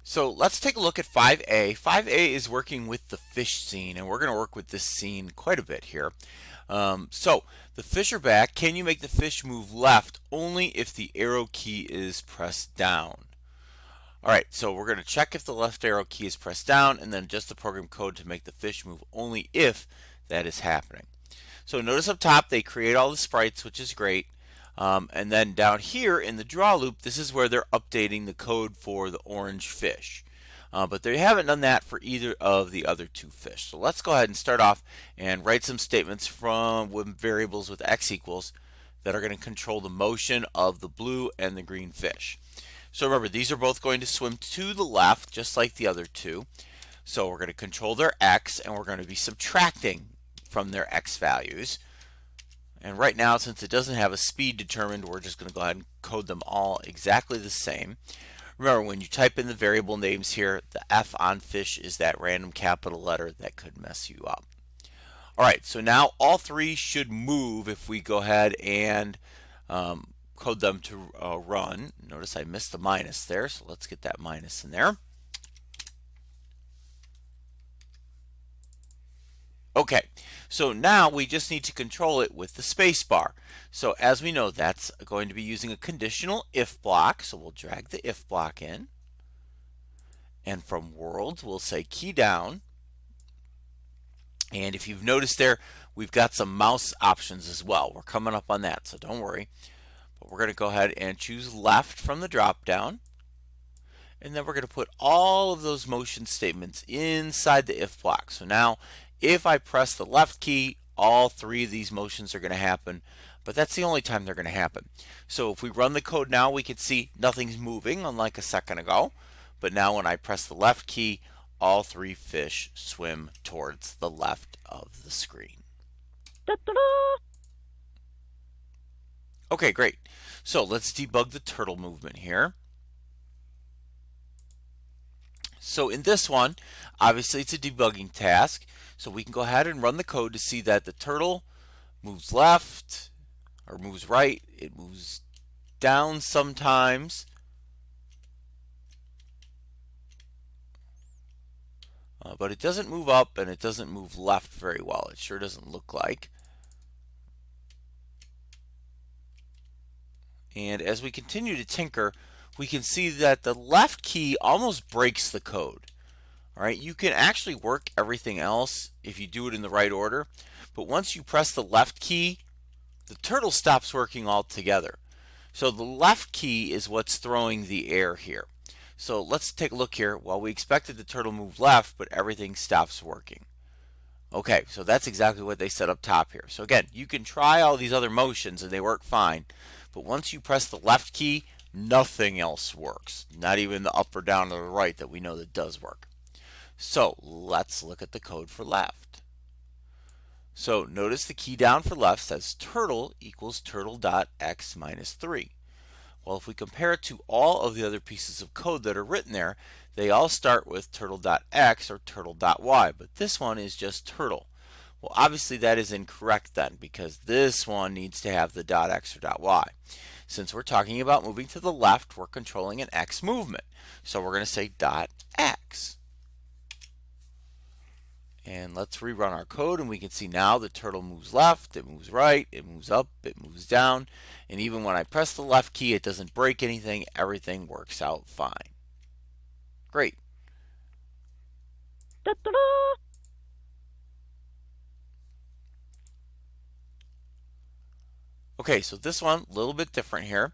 So let's take a look at 5A. 5A is working with the fish scene, and we're going to work with this scene quite a bit here. So the fish are back. Can you make the fish move left only if the arrow key is pressed down? All right, so we're going to check if the left arrow key is pressed down and then adjust the program code to make the fish move only if that is happening. So notice up top they create all the sprites, which is great. And then down here in the draw loop, this is where they're updating the code for the orange fish. But they haven't done that for either of the other two fish. So let's go ahead and start off and write some statements from variables with x equals that are going to control the motion of the blue and the green fish. So remember, these are both going to swim to the left, just like the other two. So we're going to control their x, and we're going to be subtracting from their x values. And right now, since it doesn't have a speed determined, we're just going to go ahead and code them all exactly the same. Remember, when you type in the variable names here, the F on fish is that random capital letter that could mess you up. All right, so now all three should move if we go ahead and code them to run. Notice I missed the minus there, so let's get that minus in there. Okay, so now we just need to control it with the space bar. So as we know, that's going to be using a conditional if block. So we'll drag the if block in. And from world, we'll say key down. And if you've noticed there, we've got some mouse options as well. We're coming up on that, so don't worry. But we're going to go ahead and choose left from the drop down. And then we're going to put all of those motion statements inside the if block. So now if I press the left key, all three of these motions are going to happen, but that's the only time they're going to happen. So if we run the code now, we can see nothing's moving, unlike a second ago. But now when I press the left key, all three fish swim towards the left of the screen. Okay, great. So let's debug the turtle movement here. So in this one, obviously it's a debugging task. So we can go ahead and run the code to see that the turtle moves left or moves right. It moves down sometimes. But it doesn't move up and it doesn't move left very well. It sure doesn't look like. And as we continue to tinker, we can see that the left key almost breaks the code. All right, you can actually work everything else if you do it in the right order, but once you press the left key, the turtle stops working altogether. So the left key is what's throwing the error here. So let's take a look here. Well, we expected the turtle move left, but everything stops working. Okay, so that's exactly what they set up top here. So again, you can try all these other motions and they work fine, but once you press the left key, nothing else works. Not even the up or down or the right that we know that does work. So let's look at the code for left. So notice the key down for left says turtle equals turtle.x minus 3. Well, if we compare it to all of the other pieces of code that are written there, they all start with turtle.x or turtle.y, but this one is just turtle. Well, obviously that is incorrect then, because this one needs to have the .x or .y. Since we're talking about moving to the left, we're controlling an x movement. So we're going to say .x. And let's rerun our code, and we can see now the turtle moves left, it moves right, it moves up, it moves down. And even when I press the left key, it doesn't break anything. Everything works out fine. Great. Okay, so this one, a little bit different here.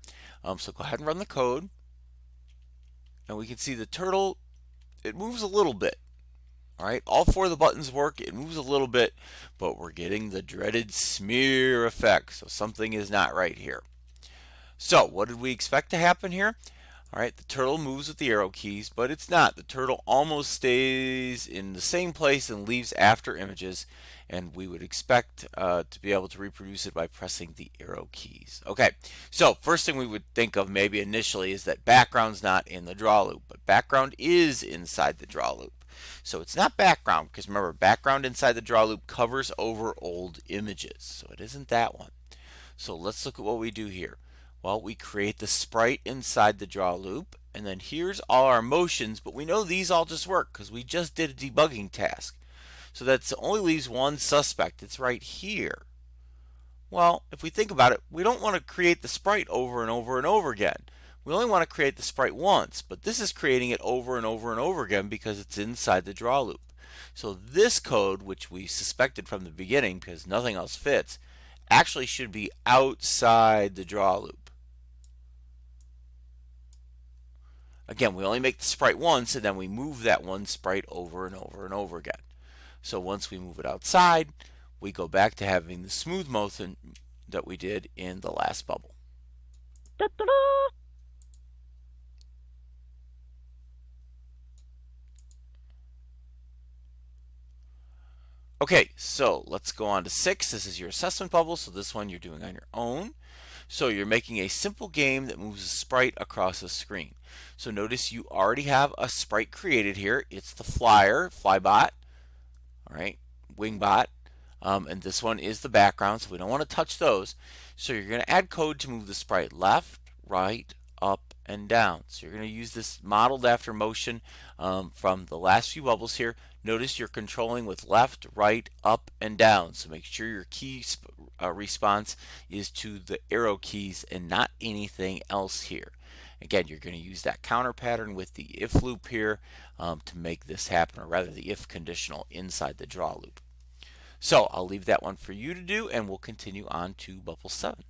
So go ahead and run the code. And we can see the turtle, it moves a little bit. All right, all four of the buttons work. It moves a little bit, but we're getting the dreaded smear effect. So something is not right here. So what did we expect to happen here? All right, the turtle moves with the arrow keys, but it's not. The turtle almost stays in the same place and leaves after images, and we would expect to be able to reproduce it by pressing the arrow keys. Okay, so first thing we would think of maybe initially is that background's not in the draw loop, but background is inside the draw loop. So it's not background, because remember, background inside the draw loop covers over old images, so it isn't that one. So let's look at what we do here. Well, we create the sprite inside the draw loop, and then here's all our motions, but we know these all just work because we just did a debugging task. So that only leaves one suspect. It's right here. Well, if we think about it, we don't want to create the sprite over and over and over again. We only want to create the sprite once, but this is creating it over and over and over again because it's inside the draw loop. So this code, which we suspected from the beginning because nothing else fits, actually should be outside the draw loop. Again, we only make the sprite once, and then we move that one sprite over and over and over again. So once we move it outside, we go back to having the smooth motion that we did in the last bubble. Okay, so let's go on to 6. This is your assessment bubble, so this one you're doing on your own. So you're making a simple game that moves a sprite across a screen. So notice you already have a sprite created here. It's the flyer, Flybot, all right, Wingbot, and this one is the background, so we don't want to touch those. So you're going to add code to move the sprite left, right, up, and down. So you're going to use this modeled after motion from the last few bubbles here. Notice you're controlling with left, right, up, and down. So make sure your key response is to the arrow keys and not anything else here. Again, you're going to use that counter pattern with the if loop here to make this happen, or rather the if conditional inside the draw loop. So I'll leave that one for you to do, and we'll continue on to bubble 7.